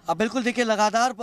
बिल्कुल देखिए लगातार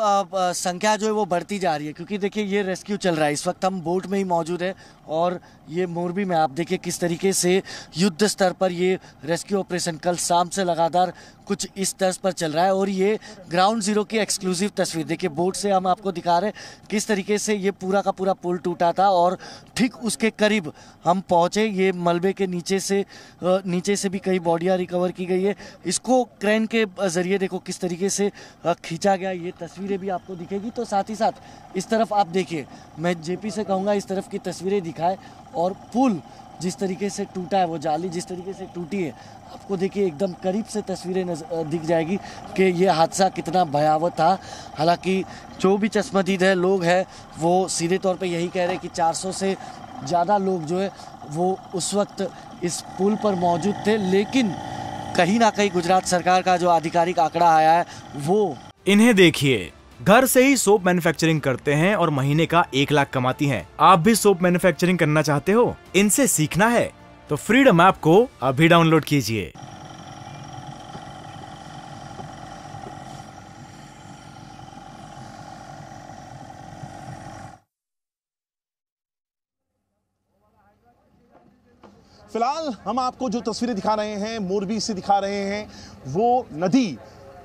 संख्या जो है वो बढ़ती जा रही है, क्योंकि देखिए ये रेस्क्यू चल रहा है। इस वक्त हम बोट में ही मौजूद है और ये मोरबी में आप देखिए किस तरीके से युद्ध स्तर पर ये रेस्क्यू ऑपरेशन कल शाम से लगातार कुछ इस तर्ज पर चल रहा है। और ये ग्राउंड जीरो की एक्सक्लूसिव तस्वीर देखिए, बोट से हम आपको दिखा रहे हैं किस तरीके से ये पूरा का पूरा पुल टूटा था और ठीक उसके करीब हम पहुंचे। ये मलबे के नीचे से भी कई बॉडियां रिकवर की गई है। इसको क्रेन के जरिए देखो किस तरीके से खींचा गया, ये तस्वीरें भी आपको दिखेगी। तो साथ ही साथ इस तरफ आप देखिए, मैं जेपी से कहूँगा इस तरफ की तस्वीरें दिखाए और पुल जिस तरीके से टूटा है, वो जाली जिस तरीके से टूटी है, आपको देखिए एकदम करीब से तस्वीरें दिख जाएगी कि ये हादसा कितना भयावह था। हालांकि जो भी चश्मदीद है लोग हैं वो सीधे तौर पे यही कह रहे हैं कि 400 से ज़्यादा लोग जो है वो उस वक्त इस पुल पर मौजूद थे। लेकिन कहीं ना कहीं गुजरात सरकार का जो आधिकारिक आंकड़ा आया है वो, इन्हें देखिए, घर से ही सोप मैन्युफैक्चरिंग करते हैं और महीने का 1 लाख कमाती हैं। आप भी सोप मैन्युफैक्चरिंग करना चाहते हो, इनसे सीखना है तो फ्रीडम ऐप को अभी डाउनलोड कीजिए। फिलहाल हम आपको जो तस्वीरें दिखा रहे हैं मोरबी से दिखा रहे हैं, वो नदी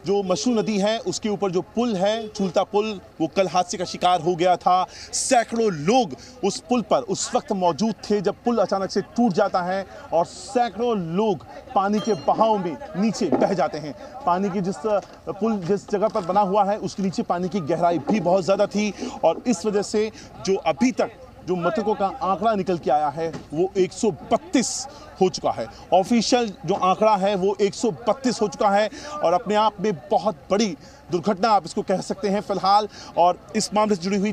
जो मशहूर नदी है उसके ऊपर जो पुल है, झूलता पुल, वो कल हादसे का शिकार हो गया था। सैकड़ों लोग उस पुल पर उस वक्त मौजूद थे जब पुल अचानक से टूट जाता है और सैकड़ों लोग पानी के बहाव में नीचे बह जाते हैं। पानी की पुल जिस जगह पर बना हुआ है उसके नीचे पानी की गहराई भी बहुत ज़्यादा थी और इस वजह से जो अभी तक जो मृतकों का आंकड़ा निकल के आया है वो 132 हो चुका है। ऑफिशियल जो आंकड़ा है वो 132 हो चुका है और अपने आप में बहुत बड़ी दुर्घटना आप इसको कह सकते हैं फिलहाल। और इस मामले से जुड़ी हुई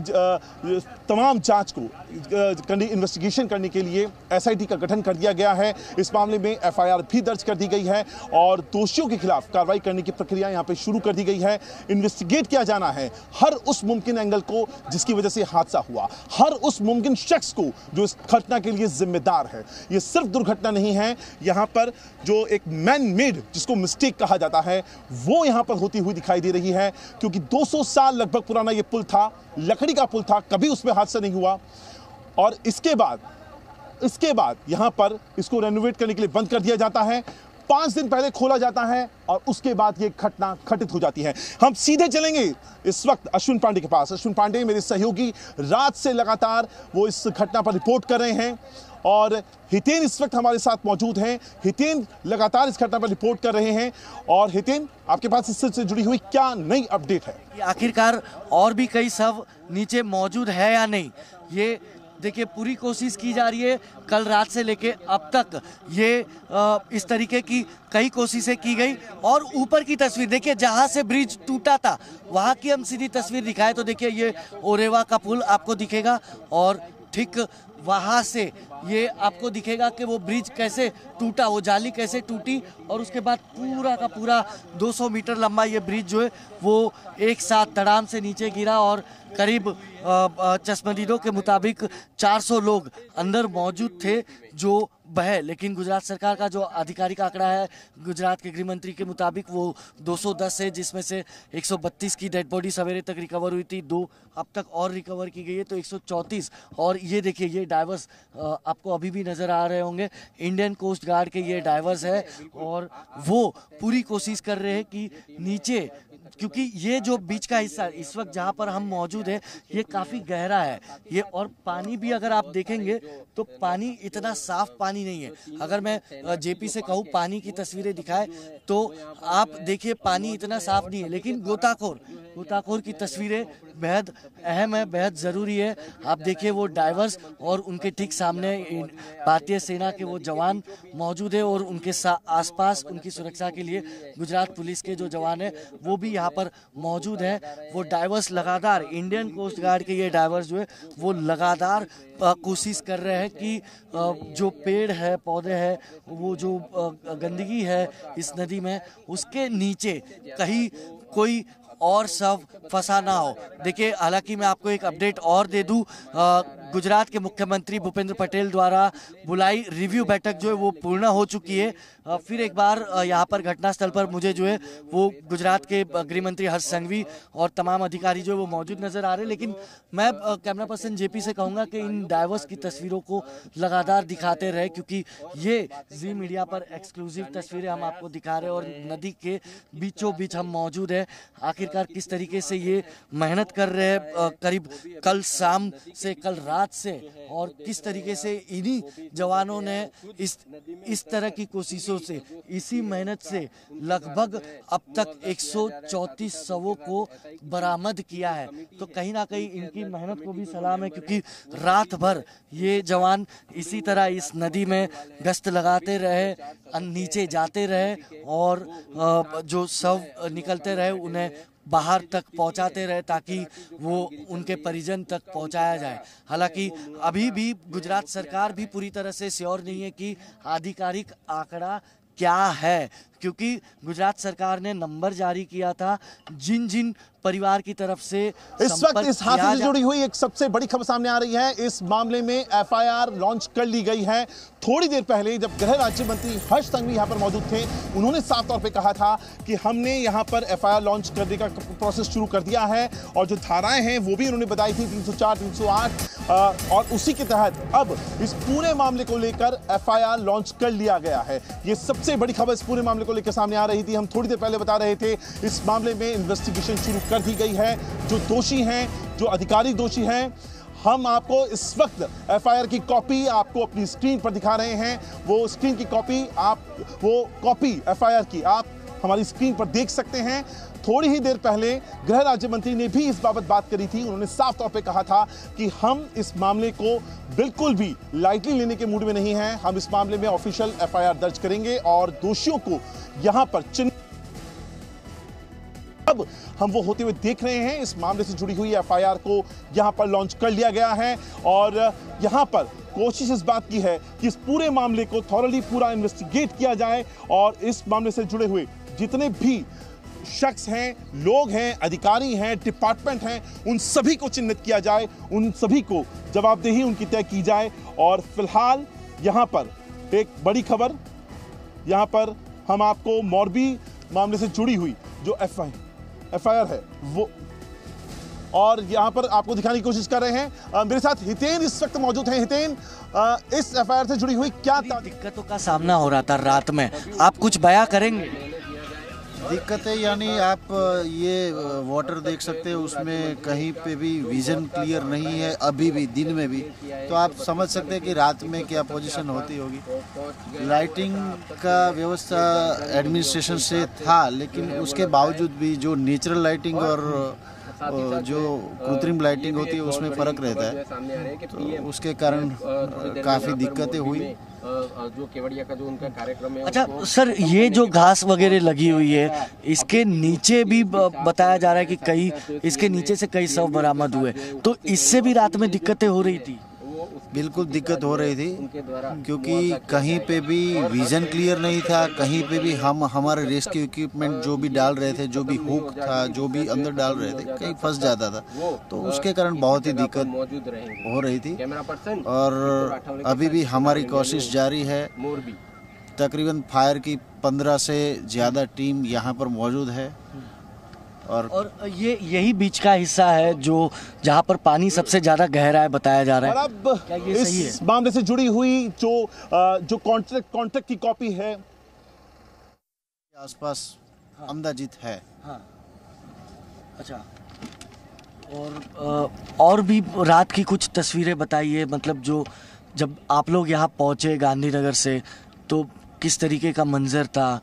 तमाम जांच को इन्वेस्टिगेशन करने के लिए एसआईटी का गठन कर दिया गया है। इस मामले में एफआईआर भी दर्ज कर दी गई है और दोषियों के खिलाफ कार्रवाई करने की प्रक्रिया यहाँ पे शुरू कर दी गई है। इन्वेस्टिगेट किया जाना है हर उस मुमकिन एंगल को जिसकी वजह से हादसा हुआ, हर उस मुमकिन शख्स को जो इस घटना के लिए जिम्मेदार है। ये सिर्फ दुर्घटना नहीं है, यहाँ पर जो एक मैन मेड जिसको मिस्टेक कहा जाता है वो यहाँ पर होती हुई दिखाई दे रही है, क्योंकि 200 साल लगभग पुराना ये पुल था, लकड़ी का पुल था, कभी उसमें हादसा नहीं हुआ। और इसके बाद यहां पर इसको रेनोवेट करने के लिए बंद कर दिया जाता है, 5 दिन पहले खोला जाता है और उसके बाद ये घटना घटित हो जाती है। हम सीधे चलेंगे इस वक्त अश्विन पांडे के पास। अश्विन पांडे मेरे सहयोगी रात से लगातार वो इस घटना पर रिपोर्ट कर रहे हैं और हितेन इस वक्त हमारे साथ मौजूद हैं। हितेन लगातार इस घटना पर रिपोर्ट कर रहे हैं और हितेन, आपके पास इससे जुड़ी हुई क्या नई अपडेट है? आखिरकार और भी कई शव नीचे मौजूद है या नहीं, ये देखिए पूरी कोशिश की जा रही है। कल रात से लेके अब तक ये इस तरीके की कई कोशिशें की गई। और ऊपर की तस्वीर देखिए, जहां से ब्रिज टूटा था वहां की हम सीधी तस्वीर दिखाए तो देखिए ये ओरेवा का पुल आपको दिखेगा और ठीक वहां से ये आपको दिखेगा कि वो ब्रिज कैसे टूटा, वो जाली कैसे टूटी और उसके बाद पूरा का पूरा 200 मीटर लंबा ये ब्रिज जो है वो एक साथ धड़ाम से नीचे गिरा और करीब चश्मदीदों के मुताबिक 400 लोग अंदर मौजूद थे जो बहे। लेकिन गुजरात सरकार का जो आधिकारिक आंकड़ा है गुजरात के गृह मंत्री के मुताबिक वो 210 है, जिसमें से 132 की डेड बॉडी सवेरे तक रिकवर हुई थी, 2 अब तक और रिकवर की गई है तो 134। और ये देखिए ये डाइवर्स आपको अभी भी नज़र आ रहे होंगे, इंडियन कोस्ट गार्ड के ये डाइवर्स है और वो पूरी कोशिश कर रहे हैं कि नीचे, क्योंकि ये जो बीच का हिस्सा इस वक्त जहाँ पर हम मौजूद हैं ये काफ़ी गहरा है ये, और पानी भी अगर आप देखेंगे तो पानी इतना साफ पानी नहीं है। अगर मैं जेपी से कहूँ पानी की तस्वीरें दिखाए तो आप देखिए पानी इतना साफ नहीं है, लेकिन गोताखोर की तस्वीरें बेहद अहम है, बेहद ज़रूरी है। आप देखिए वो डाइवर्स और उनके ठीक सामने भारतीय सेना के वो जवान मौजूद है और उनके आसपास उनकी सुरक्षा के लिए गुजरात पुलिस के जो जवान है वो भी यहाँ पर मौजूद है। वो डाइवर्स लगातार, इंडियन कोस्ट गार्ड के ये डाइवर्स जो है वो लगातार कोशिश कर रहे हैं कि जो पेड़ है, पौधे हैं, वो जो गंदगी है इस नदी में उसके नीचे कहीं कोई और शव फंसा ना हो। देखिए हालांकि मैं आपको एक अपडेट और दे दूं, गुजरात के मुख्यमंत्री भूपेंद्र पटेल द्वारा बुलाई रिव्यू बैठक जो है वो पूर्ण हो चुकी है। फिर एक बार यहाँ पर घटनास्थल पर मुझे जो है वो गुजरात के गृह मंत्री हर्ष संघवी और तमाम अधिकारी जो है वो मौजूद नजर आ रहे हैं। लेकिन मैं कैमरा पर्सन जेपी से कहूँगा कि इन डाइवर्स की तस्वीरों को लगातार दिखाते रहे, क्योंकि ये जी मीडिया पर एक्सक्लूसिव तस्वीरें हम आपको दिखा रहे हैं और नदी के बीचों बीच हम मौजूद है। आखिरकार किस तरीके से ये मेहनत कर रहे हैं करीब कल शाम से, कल रात से, और किस तरीके से इन्हीं जवानों ने इस तरह की कोशिशों से, इसी मेहनत से लगभग अब तक 134 शवों को बरामद किया है। तो कहीं ना कहीं इनकी मेहनत को भी सलाम है, क्योंकि रात भर ये जवान इसी तरह इस नदी में गश्त लगाते रहे, नीचे जाते रहे और जो शव निकलते रहे उन्हें बाहर तक पहुंचाते रहे ताकि वो उनके परिजन तक पहुंचाया जाए। हालांकि अभी भी गुजरात सरकार भी पूरी तरह से श्योर नहीं है कि आधिकारिक आंकड़ा क्या है, क्योंकि गुजरात सरकार ने नंबर जारी किया था जिन जिन परिवार की तरफ से इस वक्त इस हादसे से जुड़ी हुई एक सबसे बड़ी खबर सामने आ रही है। इस मामले में एफआईआर लॉन्च कर ली गई है। थोड़ी देर पहले जब गृह राज्य मंत्री हर्ष संघवी यहां पर मौजूद थे, उन्होंने साफ तौर पे कहा था कि हमने यहां पर एफआईआर लॉन्च करने का प्रोसेस शुरू कर दिया है और जो धाराएं हैं वो भी उन्होंने बताई थी 304, 308, और उसी के तहत अब इस पूरे मामले को लेकर एफआईआर लॉन्च कर लिया गया है। ये सबसे बड़ी खबर इस पूरे मामले को लेकर सामने आ रही थी। हम थोड़ी देर पहले बता रहे थे इस मामले में इन्वेस्टिगेशन शुरू कर दी गई है। जो दोषी हैं, जो अधिकारी दोषी हैं, हम आपको इस वक्त एफआईआर की कॉपी आपको अपनी स्क्रीन पर दिखा रहे हैं। वो स्क्रीन की कॉपी वो कॉपी एफआईआर की आप हमारी स्क्रीन पर देख सकते हैं। थोड़ी ही देर पहले गृह राज्य मंत्री ने भी इस बाबत बात करी थी। उन्होंने साफ तौर पे कहा था कि हम इस मामले को बिल्कुल भी लाइटली लेने के मूड में नहीं हैं। हम इस मामले में ऑफिशियल एफआईआर दर्ज करेंगे और दोषियों को यहां पर अब हम वो होते हुए देख रहे हैं। इस मामले से जुड़ी हुई एफआईआर को यहां पर लॉन्च कर लिया गया है और यहां पर कोशिश इस बात की है कि इस पूरे मामले को थॉरली पूरा इन्वेस्टिगेट किया जाए और इस मामले से जुड़े हुए जितने भी शख्स हैं, लोग हैं, अधिकारी हैं, डिपार्टमेंट हैं, उन सभी को चिन्हित किया जाए, उन सभी को जवाबदेही उनकी तय की जाए। और फिलहाल यहां पर एक बड़ी खबर, यहां पर हम आपको मोरबी मामले से जुड़ी हुई जो एफआईआर है वो और यहां पर आपको दिखाने की कोशिश कर रहे हैं। मेरे साथ हितेन इस वक्त मौजूद हैं। हितेन, इस एफआईआर से जुड़ी हुई क्या दिक्कतों का सामना हो रहा था रात में, आप कुछ बयां करेंगे? दिक्कतें यानी आप ये वाटर देख सकते हैं, उसमें कहीं पे भी विजन क्लियर नहीं है अभी भी, दिन में भी। तो आप समझ सकते हैं कि रात में क्या पोजीशन होती होगी। लाइटिंग का व्यवस्था एडमिनिस्ट्रेशन से था, लेकिन उसके बावजूद भी जो नेचुरल लाइटिंग और जो कृत्रिम लाइटिंग होती है उसमें फ़र्क रहता है। तो उसके कारण काफ़ी दिक्कतें हुई। जो केवड़िया का जो उनका कार्यक्रम है। अच्छा सर, ये जो घास वगैरह लगी हुई है, इसके नीचे भी बताया जा रहा है कि इसके नीचे से कई शव बरामद हुए, तो इससे भी रात में दिक्कतें हो रही थी? बिल्कुल दिक्कत हो रही थी, क्योंकि कहीं पे भी विजन क्लियर नहीं था, कहीं पे भी हम हमारे रेस्क्यू इक्विपमेंट जो भी डाल रहे थे, जो भी हुक था, जो भी अंदर डाल रहे थे, कहीं फंस जाता था। तो उसके कारण बहुत ही दिक्कत हो रही थी और अभी भी हमारी कोशिश जारी है। तकरीबन फायर की 15 से ज़्यादा टीम यहाँ पर मौजूद है और ये यही बीच का हिस्सा है जो जहाँ पर पानी सबसे ज्यादा गहरा है बताया जा रहा है। और अब क्या ये सही है? इस मामले से जुड़ी हुई जो कॉन्ट्रैक्ट की कॉपी है आसपास अंदाजित है। हाँ। अच्छा, और भी रात की कुछ तस्वीरें बताइए, मतलब जो जब आप लोग यहाँ पहुँचे गांधीनगर से तो किस तरीके का मंजर था?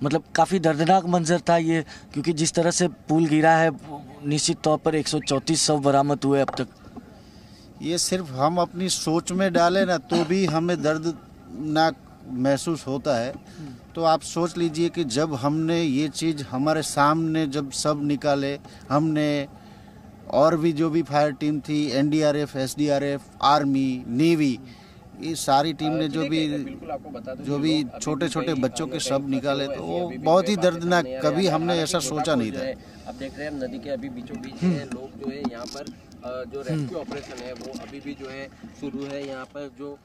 मतलब काफ़ी दर्दनाक मंजर था ये, क्योंकि जिस तरह से पुल गिरा है निश्चित तौर पर 134 शव बरामद हुए अब तक। ये सिर्फ हम अपनी सोच में डालें ना तो भी हमें दर्दनाक महसूस होता है। तो आप सोच लीजिए कि जब हमने ये चीज़ हमारे सामने जब सब निकाले, हमने और भी जो भी फायर टीम थी, एनडीआरएफ, एसडीआरएफ, आर्मी, नेवी, ये सारी टीम ने जो भी छोटे छोटे बच्चों के शव निकाले, तो वो बहुत ही दर्दनाक, कभी हमने ऐसा सोचा नहीं था। अब देख रहे हैं नदी के अभी बीचों बीच लोग जो है यहाँ पर जो रेस्क्यू ऑपरेशन है वो अभी भी जो है शुरू है। यहाँ पर जो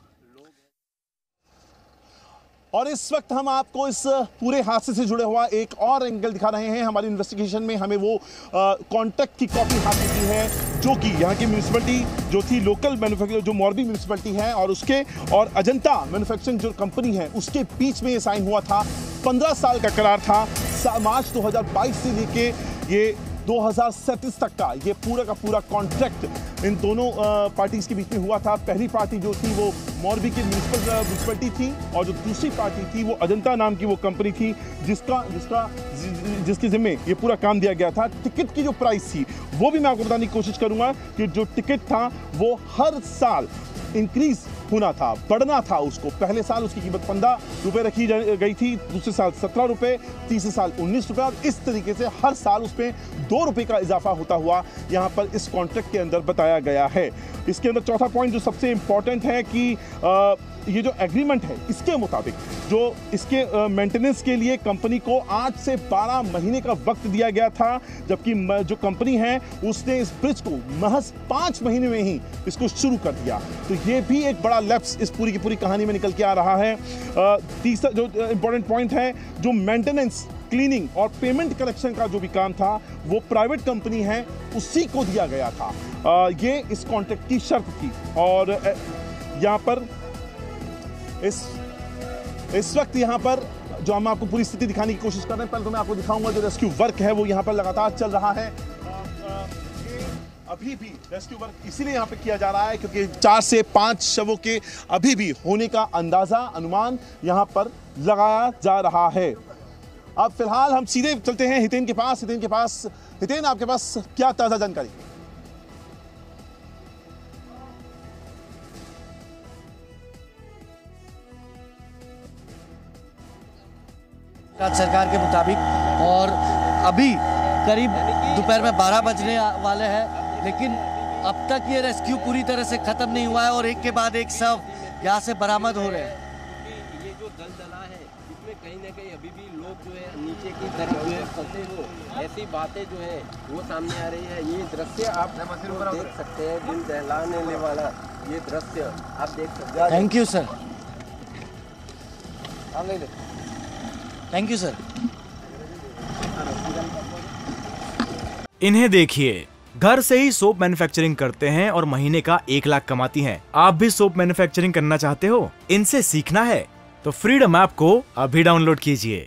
और इस वक्त हम आपको इस पूरे हादसे से जुड़े हुआ एक और एंगल दिखा रहे हैं। हमारी इन्वेस्टिगेशन में हमें वो कॉन्ट्रैक्ट की कॉपी हासिल की है जो कि यहाँ की म्यूनिसिपैलिटी जो थी, लोकल मैन्युफैक्चर जो मोरबी म्यूनिसिपैलिटी है और उसके और अजंता मैन्युफैक्चरिंग जो कंपनी है उसके बीच में ये साइन हुआ था। 15 साल का करार था। मार्च 2022 से लेके ये 2037 तक का ये पूरा का पूरा कॉन्ट्रैक्ट इन दोनों पार्टीज के बीच में हुआ था। पहली पार्टी जो थी वो मोरबी की म्यूनिसिपैलिटी थी और जो दूसरी पार्टी थी वो अजंता नाम की वो कंपनी थी जिसके जिम्मे ये पूरा काम दिया गया था। टिकट की जो प्राइस थी वो भी मैं आपको बताने की कोशिश करूंगा कि जो टिकट था वो हर साल इंक्रीज होना था, बढ़ना था उसको। पहले साल उसकी कीमत 15 रुपये रखी गई थी, दूसरे साल 17 रुपये, तीसरे साल 19 रुपये और इस तरीके से हर साल उसमें 2 रुपये का इजाफा होता हुआ यहाँ पर इस कॉन्ट्रैक्ट के अंदर बताया गया है। इसके अंदर चौथा पॉइंट जो सबसे इंपॉर्टेंट है कि ये जो एग्रीमेंट है इसके मुताबिक जो इसके मेंटेनेंस के लिए कंपनी को 8 से 12 महीने का वक्त दिया गया था, जबकि जो कंपनी है उसने इस ब्रिज को महज 5 महीने में ही इसको शुरू कर दिया। तो ये भी एक बड़ा लैप्स इस पूरी की पूरी कहानी में निकल के आ रहा है। तीसरा जो इंपॉर्टेंट पॉइंट है, जो मेंटेनेंस, क्लीनिंग और पेमेंट कलेक्शन का जो भी काम था वो प्राइवेट कंपनी है उसी को दिया गया था। ये इस कॉन्ट्रैक्ट की शर्त थी। और यहाँ पर इस वक्त यहाँ पर जो हम आपको पूरी स्थिति दिखाने की कोशिश कर रहे हैं, पहले तो मैं आपको दिखाऊंगा जो रेस्क्यू वर्क है वो यहाँ पर लगातार चल रहा है। अभी भी रेस्क्यू वर्क इसीलिए यहाँ पे किया जा रहा है क्योंकि 4 से 5 शवों के अभी भी होने का अनुमान यहाँ पर लगाया जा रहा है। अब फिलहाल हम सीधे चलते हैं हितेन के पास। हितेन, आपके पास क्या ताजा जानकारी? सरकार के मुताबिक और अभी करीब दोपहर में 12 बजने वाले हैं, लेकिन अब तक ये रेस्क्यू पूरी तरह से खत्म नहीं हुआ है और एक के बाद एक शव यहाँ से बरामद हो रहे हैं। ये जो दलदला है इसमें कहीं ना कहीं अभी भी लोग जो है नीचे की तरफ जो है फंसे हो, ऐसी बातें जो है वो सामने आ रही है। ये दृश्य आप देख सकते हैं, दिल दहलाने वाला ये दृश्य आप देख सकते हैं। Thank you sir, thank you sir. इन्हें देखिए, घर से ही सोप मैन्युफैक्चरिंग करते हैं और महीने का 1 लाख कमाती हैं। आप भी सोप मैन्युफैक्चरिंग करना चाहते हो? इनसे सीखना है तो फ्रीडम ऐप को अभी डाउनलोड कीजिए।